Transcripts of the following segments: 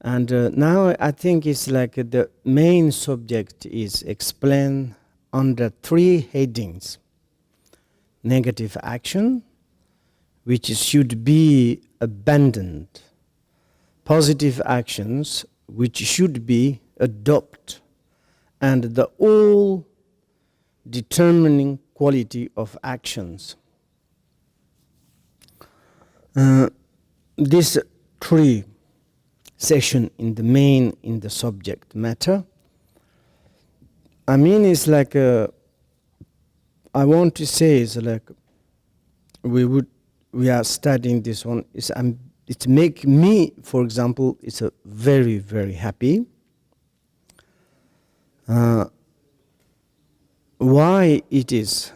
And now I think it's like the main subject is explained under three headings. Negative action, which should be abandoned. Positive actions, which should be adopted. And the all determining quality of actions. This three section in the subject matter. I mean, it's like I want to say is like we are studying this one. It make me, for example, it's a very, very happy. Why it is,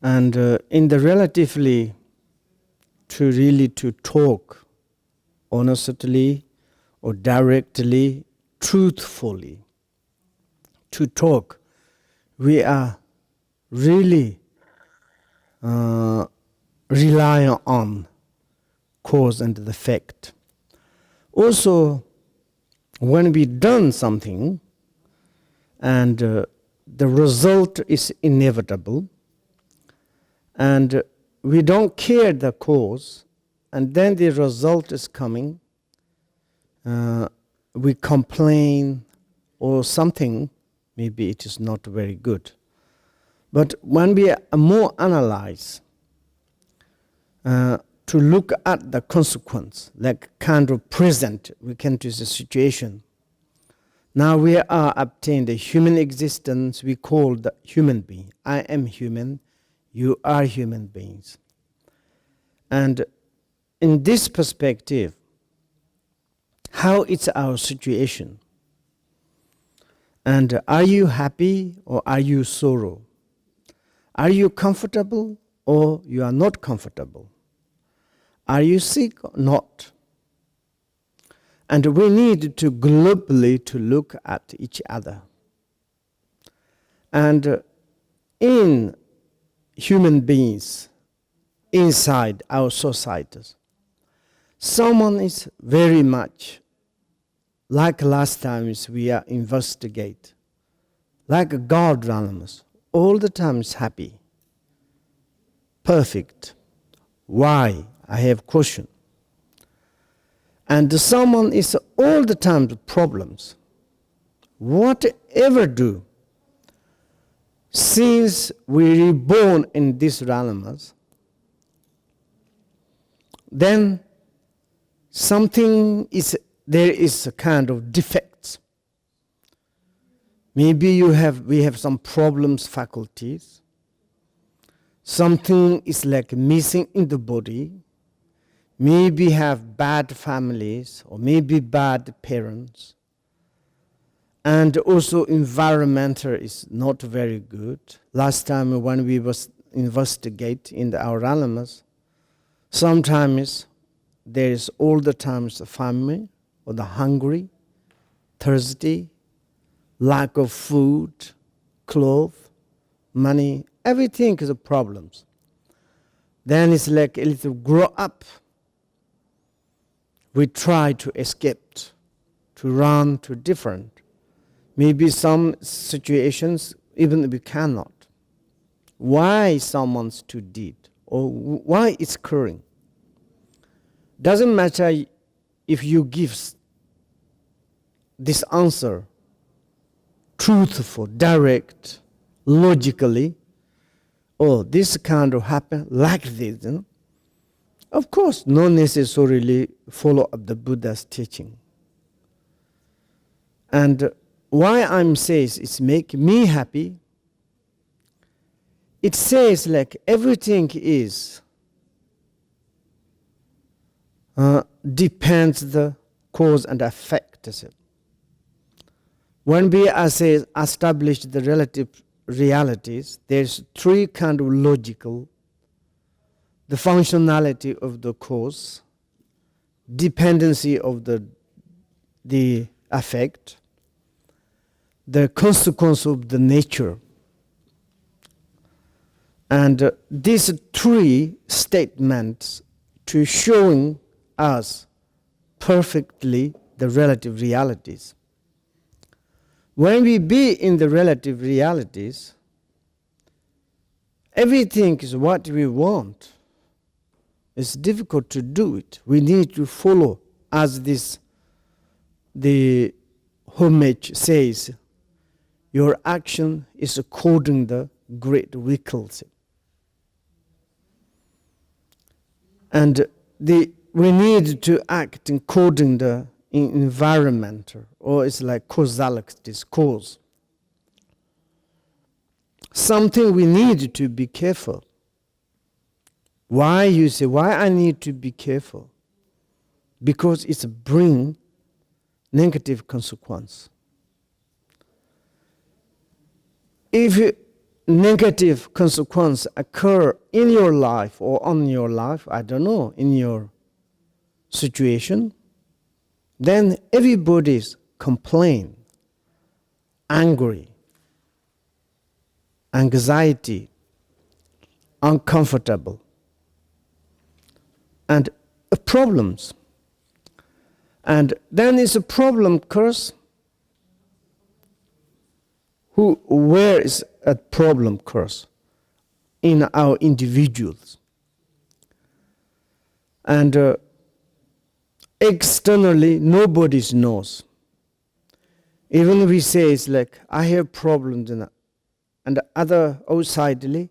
and in the relatively to talk honestly or directly, truthfully, to talk, we are really relying on cause and the effect. Also, when we done something and the result is inevitable and we don't care the cause and then the result is coming, we complain or something, maybe it is not very good. But when we more analyze, to look at the consequence, like kind of present, we can do the situation. Now we are obtained a human existence, we call the human being. I am human, you are human beings. And in this perspective, how is our situation? And are you happy or are you sorrow? Are you comfortable or you are not comfortable? Are you sick or not? And we need to globally to look at each other. And in human beings, inside our societies, someone is very much, like last time we are investigate, like God animals, all the time is happy, perfect. Why? I have question. And someone is all the time problems. Whatever do, since we reborn in these animals, then there is a kind of defects. Maybe we have some problems, faculties. Something is like missing in the body. Maybe have bad families or maybe bad parents. And also environmental is not very good. Last time when we was investigate in our animals, sometimes there is all the times the famine or the hungry, thirsty, lack of food, clothes, money, everything is a problems. Then it's like a little grow up. We try to escape, to run to different. Maybe some situations even we cannot. Why someone's too did or why it's occurring? Doesn't matter if you give this answer truthful, direct, logically, oh, this kind of happen like this. You know? Of course, not necessarily follow up the Buddha's teaching. And why I'm saying it's make me happy, it says like everything is depends the cause and effect. Is it? When we establish the relative realities, there's three kind of logical: the functionality of the cause, dependency of the effect, the consequence of the nature. And these three statements to showing us perfectly the relative realities. When we be in the relative realities, everything is what we want. It's difficult to do it. We need to follow, as the homage says, your action is according the great vehicles. And we need to act according the environment, or it's like causalities, cause. Something we need to be careful. Why, you say, why I need to be careful? Because it's bring negative consequence. If negative consequence occur in your life or on your life, I don't know, in your situation, then everybody's complain, angry, anxiety, uncomfortable, and problems. And then is a problem occurs. Where is a problem occurs? In our individuals. And externally, nobody knows. Even we say it's like, I have problems, and other outsidely,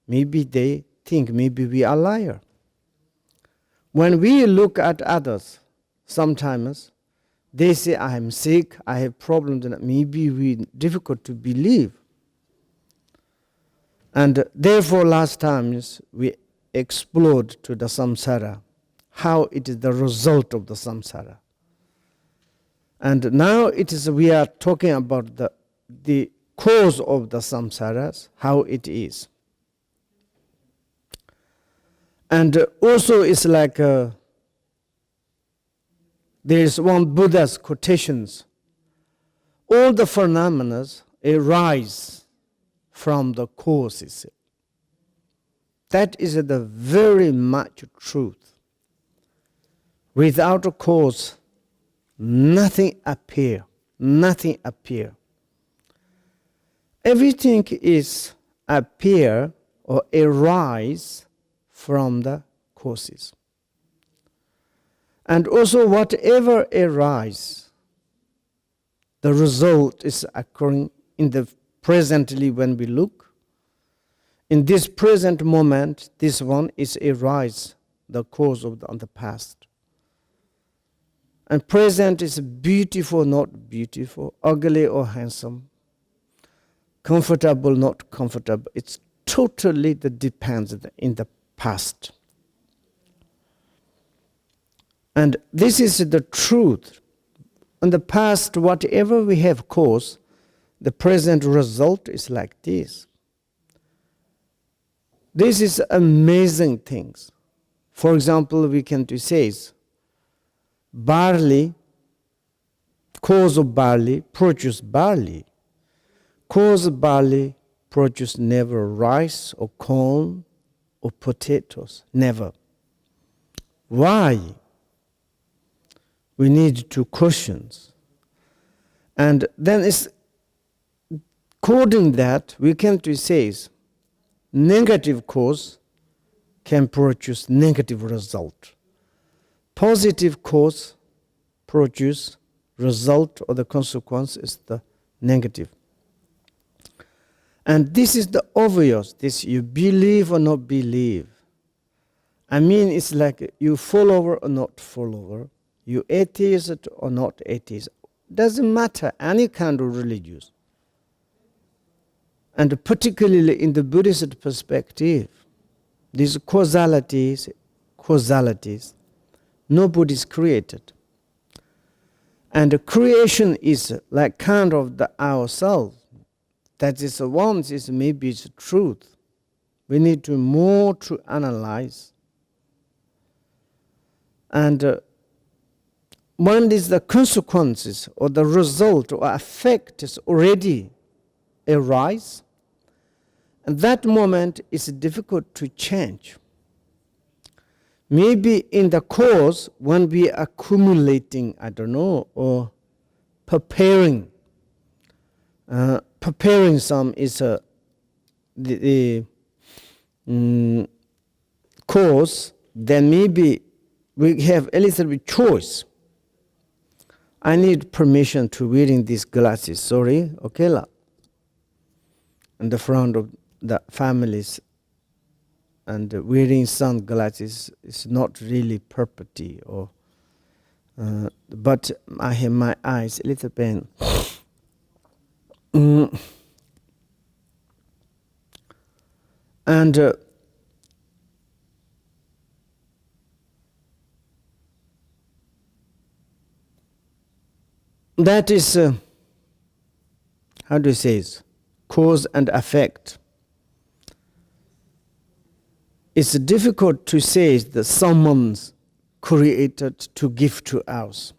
maybe they think maybe we are liar. When we look at others, sometimes they say, I am sick, I have problems, and maybe we difficult to believe. And therefore, last time we explored to the samsara, how it is the result of the samsara. And now we are talking about the cause of the samsaras, how it is. And also it's like there is one Buddha's quotations. All the phenomena arise from the causes. That is the very much truth. Without a cause, nothing appear. Nothing appear. Everything is appear or arise from the causes. And also whatever arises, the result is occurring in the presently when we look. In this present moment, this one is arise, the cause of the past. And present is beautiful, not beautiful, ugly or handsome, comfortable, not comfortable. It's totally depends in the past. And this is the truth. In the past, whatever we have caused, the present result is like this. This is amazing things. For example, we can say, barley, cause of barley, produce barley. Cause of barley produce never rice or corn or potatoes, never. Why? We need to question. And then it's according that we can say negative cause can produce negative result. Positive cause produce result or the consequence is the negative. And this is the obvious, this you believe or not believe. I mean, it's like you follower or not follower, you atheist or not atheist. Doesn't matter, any kind of religion. And particularly in the Buddhist perspective, these causalities, nobody's created. And creation is like kind of the ourselves. That is once is maybe it's truth. We need to more to analyze. And when is the consequences or the result or effect is already arise, and that moment is difficult to change. maybe in the course when we are accumulating, I don't know, or preparing some is the course, then maybe we have a little bit choice. I need permission to wearing these glasses. Sorry, okay la. In the front of the families, and wearing sunglasses is not really property, or but I have my eyes a little pain. And that is, how do you say it? Cause and effect. It's difficult to say that someone's created to give to us.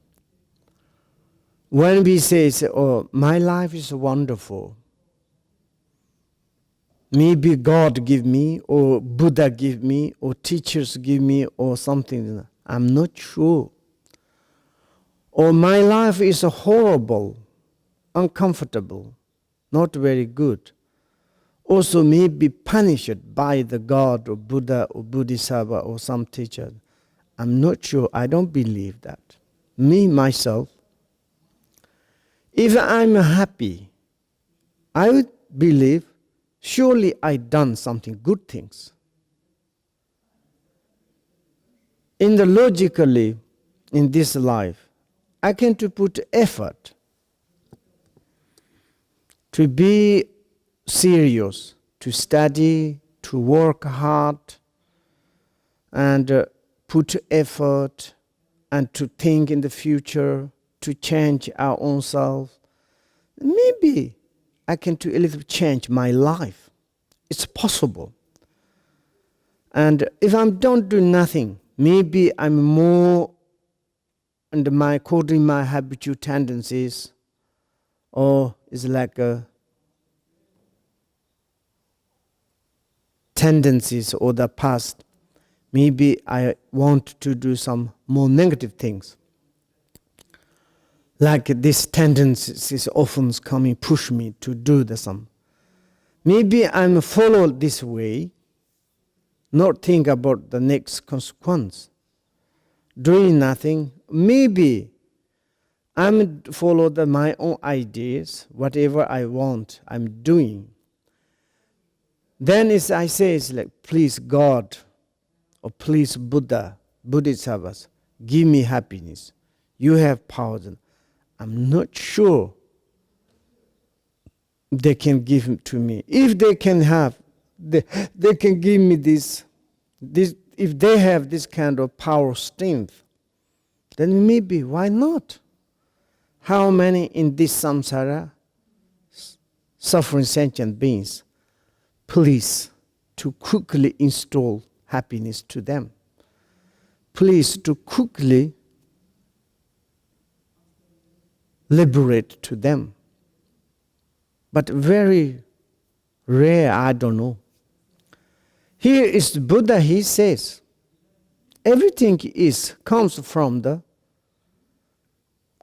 When we say, oh, my life is wonderful, maybe God give me, or Buddha give me, or teachers give me, or something, I'm not sure. Or my life is horrible, uncomfortable, not very good. Also may be punished by the God or Buddha or Bodhisattva or some teacher. I'm not sure. I don't believe that. Me, myself, if I'm happy, I would believe surely I done something good things. In the logically, in this life, I can to put effort to be serious, to study, to work hard, and put effort, and to think in the future, to change our own self. Maybe I can do a little change my life. It's possible. And if I don't do nothing, maybe I'm more under my according my habitual tendencies, or it's like a tendencies or the past. Maybe I want to do some more negative things. Like this tendencies is often coming, push me to do the some. Maybe I'm followed this way, not think about the next consequence. Doing nothing, maybe I'm follow my own ideas, whatever I want, I'm doing. Then I say, it's like, please God, or please Buddha, Bodhisattvas, give me happiness. You have power. I'm not sure they can give it to me. If they can have, they can give me this. If they have this kind of power strength, then maybe, why not? How many in this samsara, suffering sentient beings, please to quickly install happiness to them. Please to quickly liberate to them. But very rare, I don't know. Here is Buddha, he says, everything comes from the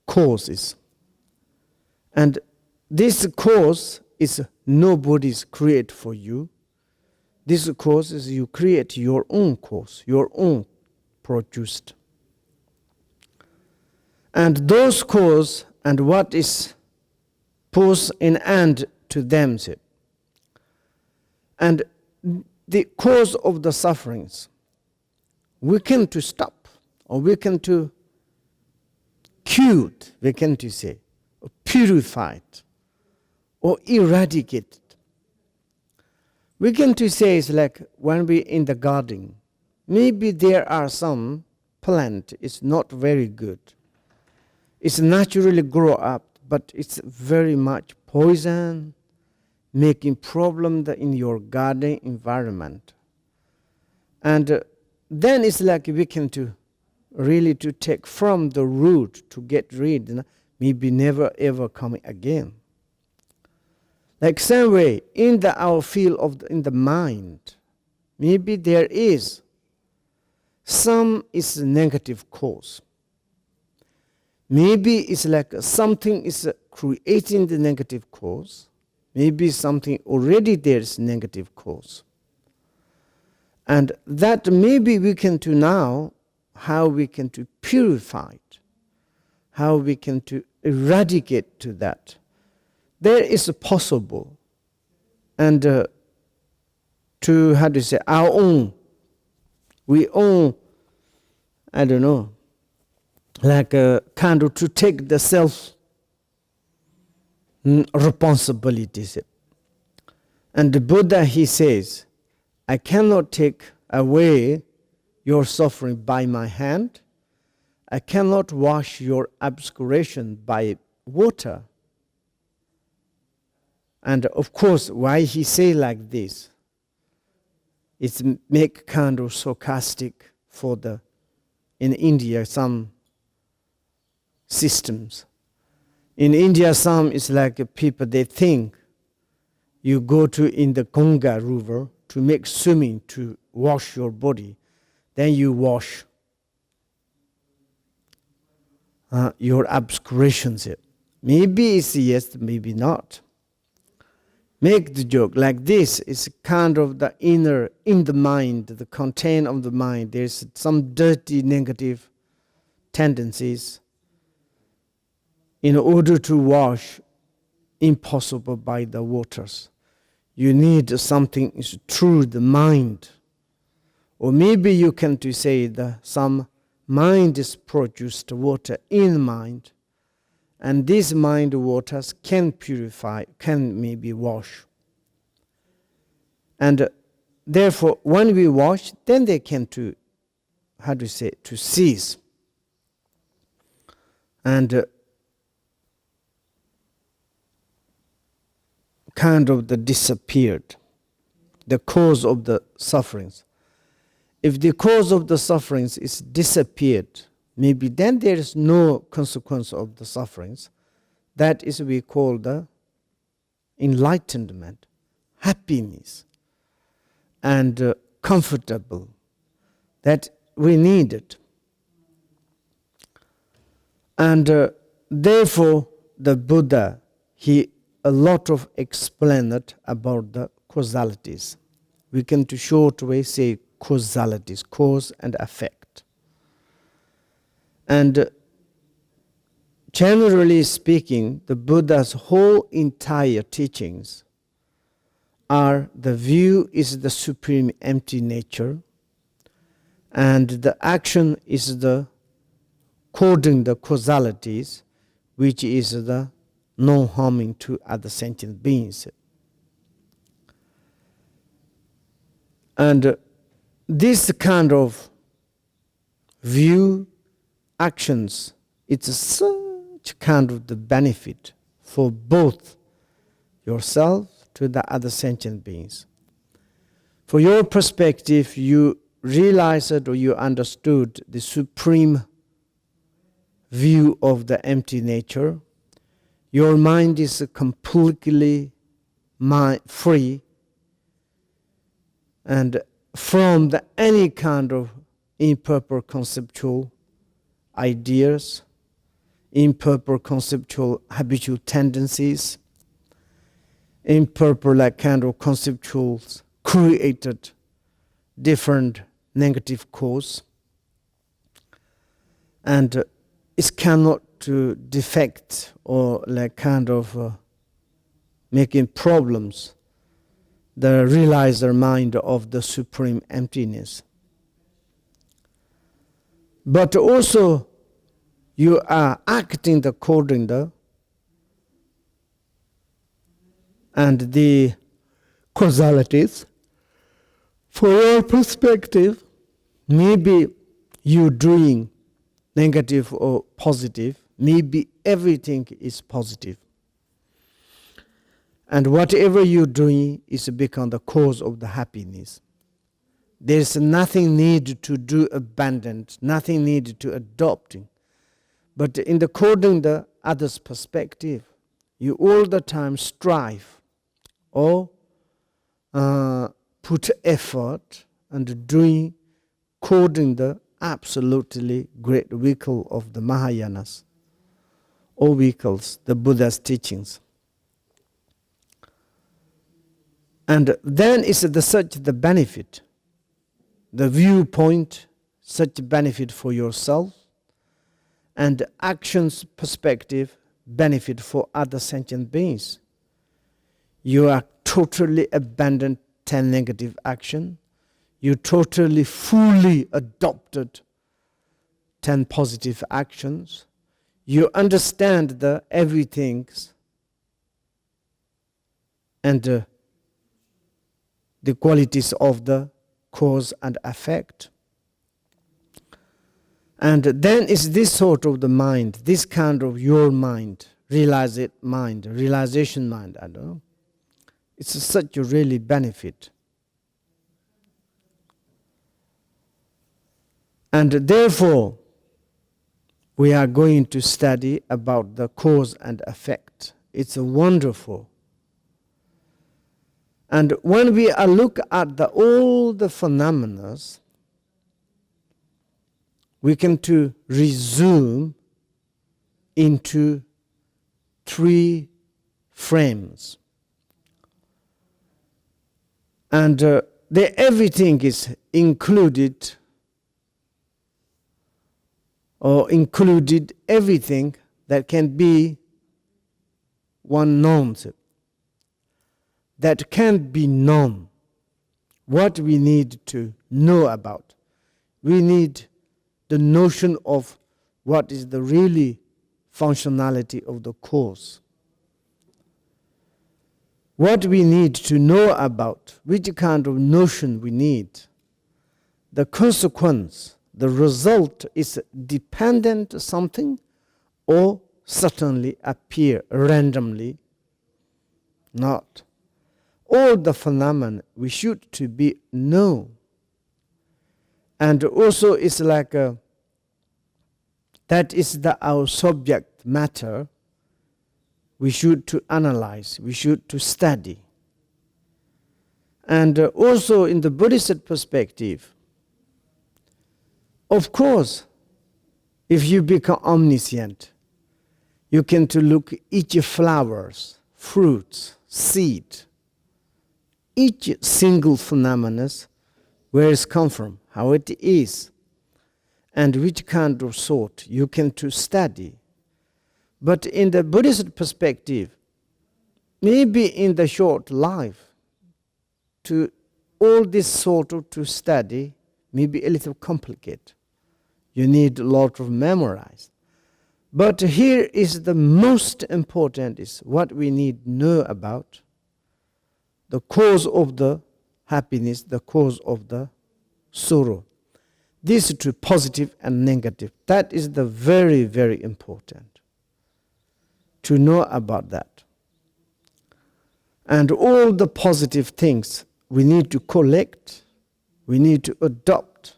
causes. And this cause is nobody's create for you. This cause is you create your own cause, your own produced. And those cause and what is put an end to them. And the cause of the sufferings, we can to stop, or we can to cure, we can to say, or purify it, or eradicate it. We can to say it's like when we in the garden, maybe there are some plant is not very good. It's naturally grow up, but it's very much poison, making problem in your garden environment. And then it's like we can to really to take from the root to get rid, maybe never ever coming again. Like same way, in our field in the mind, maybe there is some is a negative cause. Maybe it's like something is creating the negative cause. Maybe something already there is negative cause. And that maybe we can do now, how we can to purify it, how we can to eradicate to that. There is a possible. And to, how do you say, our own, we own, I don't know, like a kind of to take the self responsibilities. And the Buddha, he says, I cannot take away your suffering by my hand. I cannot wash your obscuration by water. And of course, why he say like this? It's make kind of sarcastic for the, in India, some systems. In India, some is like people, they think you go to in the Ganga river to make swimming, to wash your body, then you wash your obscurations. Maybe it's yes, maybe not. Make the joke like this is kind of the inner, in the mind, the content of the mind. There's some dirty, negative tendencies. In order to wash, impossible by the waters. You need something is through the mind. Or maybe you can to say that some mind is produced water in mind. And these mind waters can purify, can maybe wash. And therefore, when we wash, then they can to, how do you say, to cease. And kind of the disappeared, the cause of the sufferings. If the cause of the sufferings is disappeared, maybe then there is no consequence of the sufferings. That is we call the enlightenment, happiness, and comfortable. That we need it. And therefore, the Buddha, he a lot of explained about the causalities. We can to short way say causalities, cause and effect. And generally speaking, the Buddha's whole entire teachings are the view is the supreme empty nature, and the action is the according the causalities, which is the no harming to other sentient beings. And this kind of view, actions, it's such kind of the benefit for both yourself to the other sentient beings. For your perspective, you realized or you understood the supreme view of the empty nature. Your mind is completely free and from any kind of improper conceptual ideas, improper conceptual habitual tendencies, improper like kind of conceptual created different negative cause, and it cannot to defect or like kind of making problems the realizer mind of the supreme emptiness. But also you are acting according to and the causalities. For your perspective, maybe you doing negative or positive, maybe everything is positive. And whatever you're doing is become the cause of the happiness. There's nothing needed to do abandoned, nothing needed to adopting. But in according to other's perspective, you all the time strive or put effort and doing according the absolutely great vehicle of the Mahayanas, or vehicles, the Buddha's teachings. And then is such the benefit, the viewpoint, such benefit for yourself, and actions perspective, benefit for other sentient beings. You are totally abandoned 10 negative action. You totally, fully adopted 10 positive actions. You understand the everything's and the qualities of the cause and effect. And then is this sort of the mind, this kind of your mind, realization mind, I don't know. It's such a really benefit. And therefore, we are going to study about the cause and effect. It's a wonderful. And when we look at all the phenomena, we can to resume into 3 frames. And everything is included, or included everything that can be one known, that can be known. What we need to know about. We need the notion of what is the really functionality of the cause. What we need to know about, which kind of notion we need. The consequence, the result is dependent something or certainly appear randomly, not. All the phenomena we should to be known. And also it's like that is our subject matter. We should to analyze, we should to study. And also in the Buddhist perspective, of course, if you become omniscient, you can to look each flowers, fruits, seed, each single phenomenon, where it's come from, how it is, and which kind of sort you can to study. But in the Buddhist perspective, maybe in the short life, to all this sort of to study may be a little complicated. You need a lot of memorize. But here is the most important is what we need to know about the cause of the happiness, the cause of the sorrow. These two, positive and negative, that is the very, very important to know about that. And all the positive things we need to collect, we need to adopt,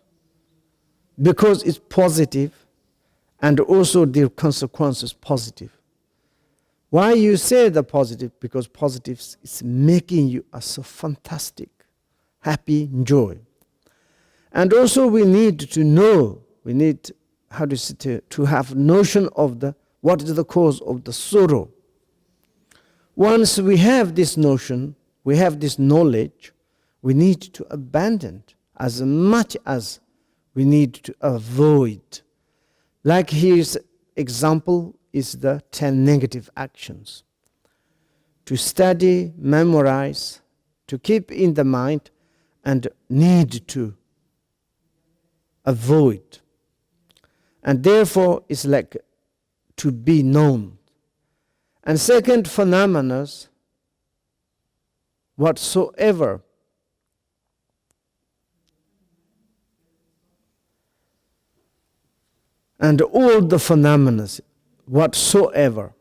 because it's positive and also their consequences positive. Why you say the positive? Because positive is making you so fantastic, happy, joy. And also we need to know, we need to have notion of what is the cause of the sorrow. Once we have this notion, we have this knowledge, we need to abandon as much as we need to avoid. Like here's example is the 10 negative actions. To study, memorize, to keep in the mind, and need to avoid. And therefore, it's like to be known. And second, phenomena, whatsoever. And all the phenomena, whatsoever.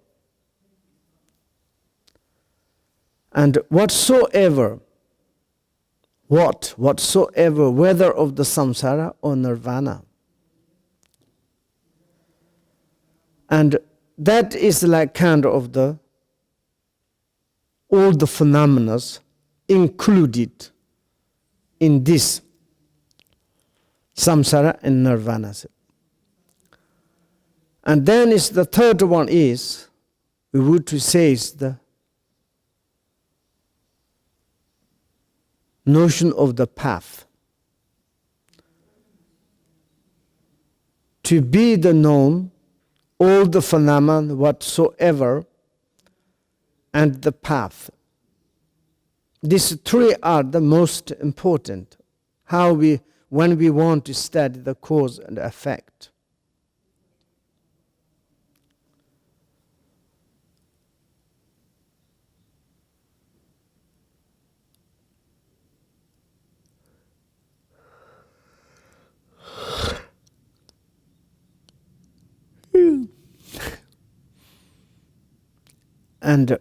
And whatsoever, whatsoever, whether of the samsara or nirvana. And that is like kind of all the phenomena included in this. samsara and nirvana. And then is the third one is, we would to say is the notion of the path. To be the known, all the phenomena whatsoever, and the path. These three are the most important. When we want to study the cause and effect. And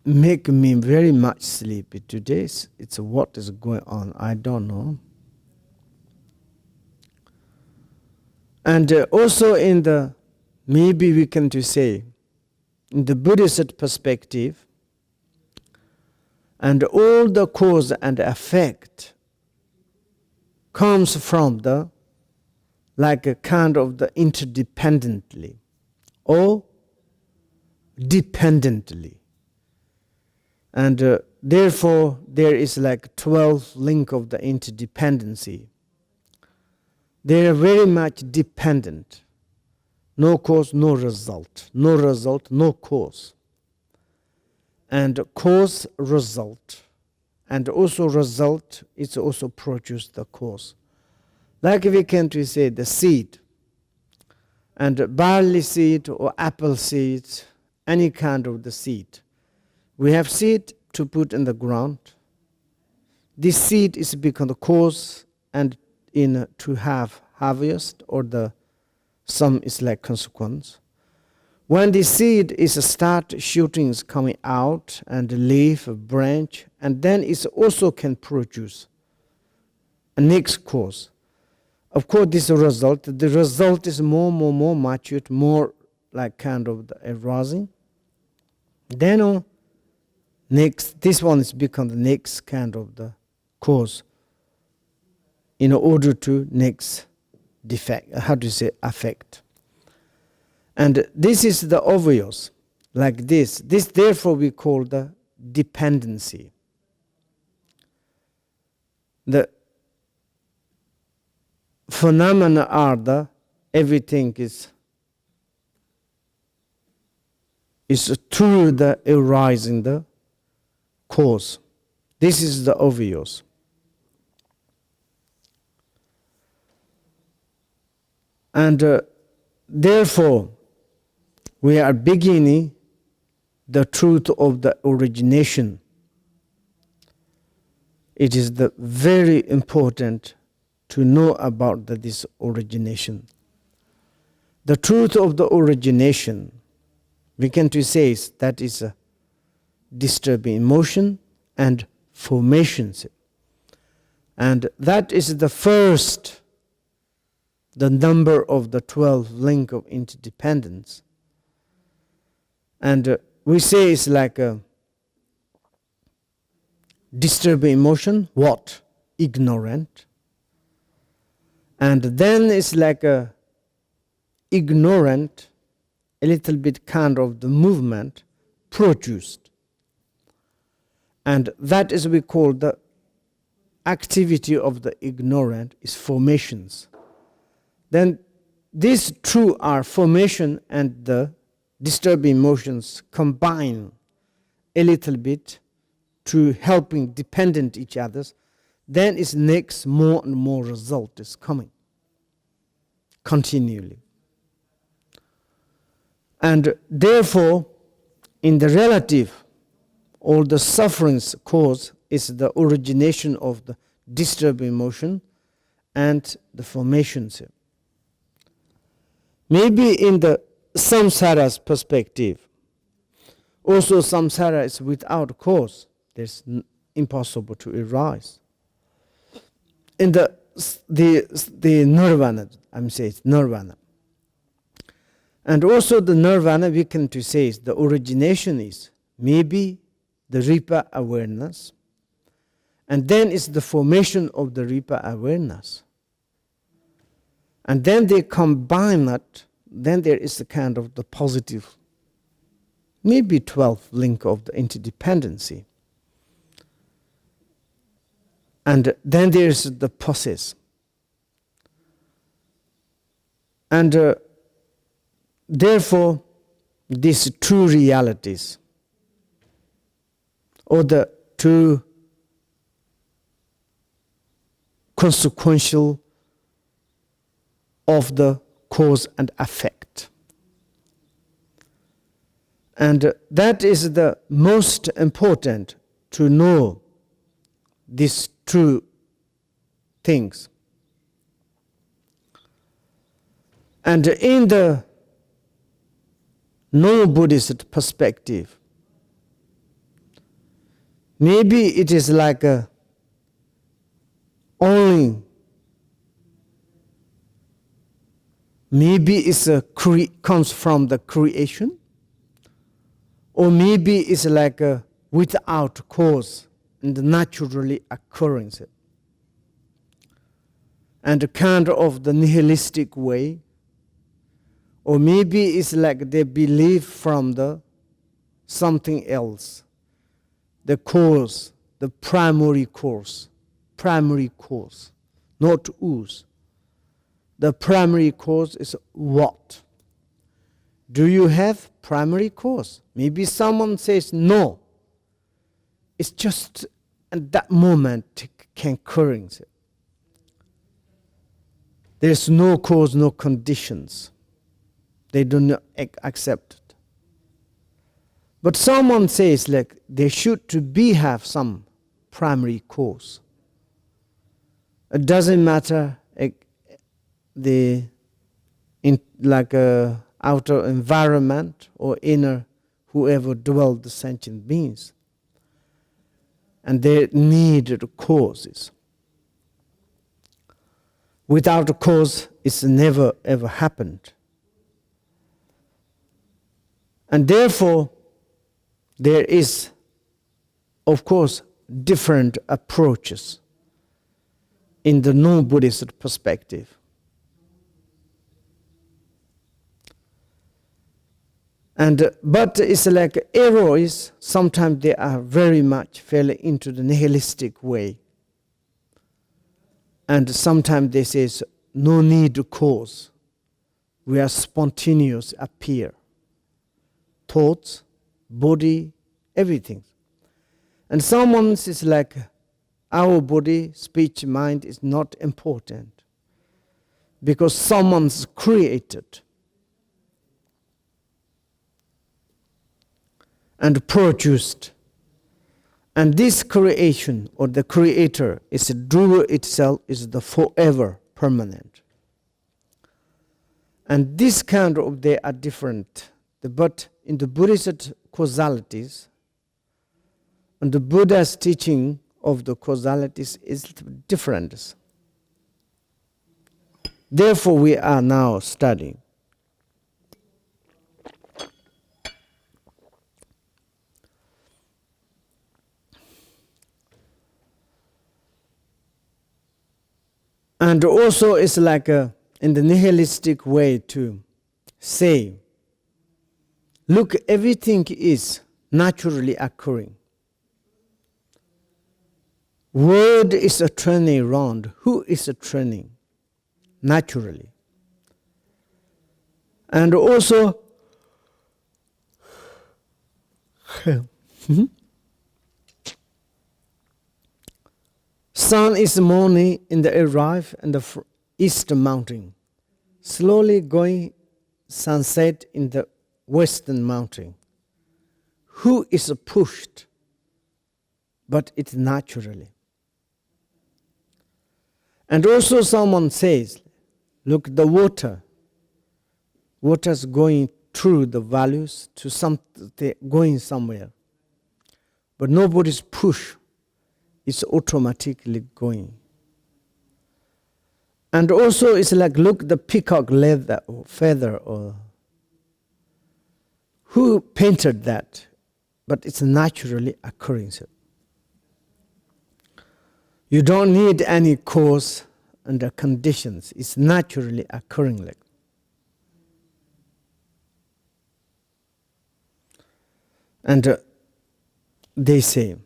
make me very much sleepy today. It's what is going on, I don't know. And also in the, maybe we can to say, in the Buddhist perspective, and all the cause and effect comes from the, like a kind of the interdependently, or dependently. And therefore, there is like 12 link of the interdependency. They are very much dependent. No cause, no result. No result, no cause. And cause, result. And also result, it's also produce the cause. Like we can say the seed. And barley seed or apple seed, any kind of the seed. We have seed to put in the ground. This seed is become the cause and to have harvest, or the some is like consequence. When the seed is start shooting, is coming out, and a leaf, a branch, and then it also can produce a next cause. Of course, this result, the result is more mature, more like kind of the arousing. Then next, this one is become the next kind of the cause in order to next defect, affect. And this is the obvious, like this. This therefore we call the dependency. The phenomena are the, everything is through the arising the cause. This is the obvious. And therefore, we are beginning the truth of the origination. It is the very important to know about this origination. The truth of the origination, we can say that is a disturbing emotion and formations. And that is the first, the number of the 12 link of interdependence. And we say it's like a disturbing emotion, what? Ignorant. And then it's like a ignorant, a little bit kind of the movement produced. And that is we call the activity of the ignorant is formations. Then these two are formation and the disturbing emotions combine a little bit to helping dependent each others. Then is next more and more result is coming continually. And therefore, in the relative, all the sufferings cause is the origination of the disturbing emotion and the formations. Maybe in the samsara's perspective, also samsara is without cause. There's impossible to arise. In the nirvana, I'm saying it's nirvana. And also the nirvana, we can to say is the origination is maybe the Ripa awareness. And then it's the formation of the Ripa awareness. And then they combine that, then there is a kind of the positive, maybe 12th link of the interdependency. And then there is the process. And therefore, these true realities, or the true consequential of the cause and effect. And that is the most important, to know these true things. And in the no-Buddhist perspective, maybe it is like only, maybe it's comes from the creation, or maybe it's like without cause and naturally occurring, and kind of the nihilistic way, or maybe it's like they believe from the something else, the cause, the primary cause, not whose. The primary cause is what? Do you have primary cause? Maybe someone says no. It's just at that moment can occurring. There's no cause, no conditions. They do not accept it. But someone says like there should to be have some primary cause. It doesn't matter the outer environment or inner whoever dwelled the sentient beings. And they needed causes. Without a cause, it's never ever happened. And therefore, there is, of course, different approaches in the no-Buddhist perspective. But it's like errors, sometimes they are very much fell into the nihilistic way. And sometimes they say, no need to cause. We are spontaneous, appear. Thoughts, body, everything. And someone says like, our body, speech, mind is not important. Because someone's created and produced. And this creation or the creator is a doer itself, is the forever permanent. And this kind of, they are different. But in the Buddhist causalities, and the Buddha's teaching of the causalities is different. Therefore, we are now studying. And also it's like in the nihilistic way to say, look, everything is naturally occurring. World is a turning around. Who is a turning? Naturally. And also, sun is morning in the arrive and the eastern mountain, slowly going sunset in the western mountain. Who is pushed? But it's naturally. And also someone says, look, the water's going through the values to something, going somewhere. But nobody's push. It's automatically going. And also it's like, look, the peacock leather or feather, or who painted that? But it's naturally occurring. You don't need any cause and the conditions. It's naturally occurring like. And they say,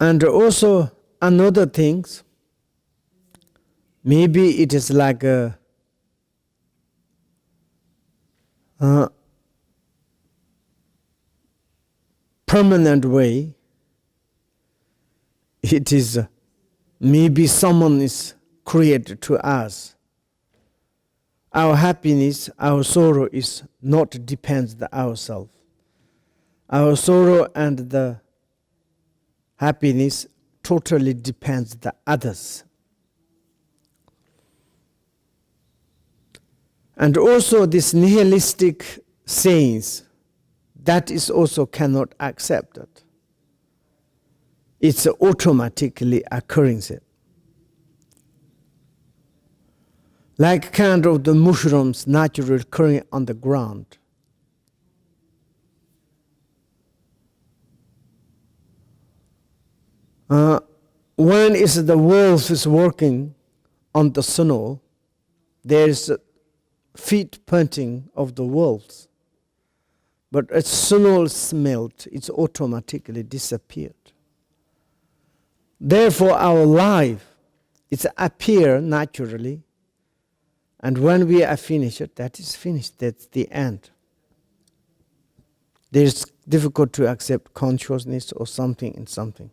and also another things, maybe it is like a permanent way. It is maybe someone is created to us. Our happiness, our sorrow is not depends on ourselves. Our sorrow and the happiness totally depends on the others. And also this nihilistic sayings, that is also cannot accept it. It's automatically occurring. Like kind of the mushrooms naturally occurring on the ground. When is the wolf is working on the snow, there is feet pointing of the wolves. But as snow melt, it's automatically disappeared. Therefore, our life, it's appear naturally, and when we are finished, that is finished. That's the end. It's difficult to accept consciousness or something in something.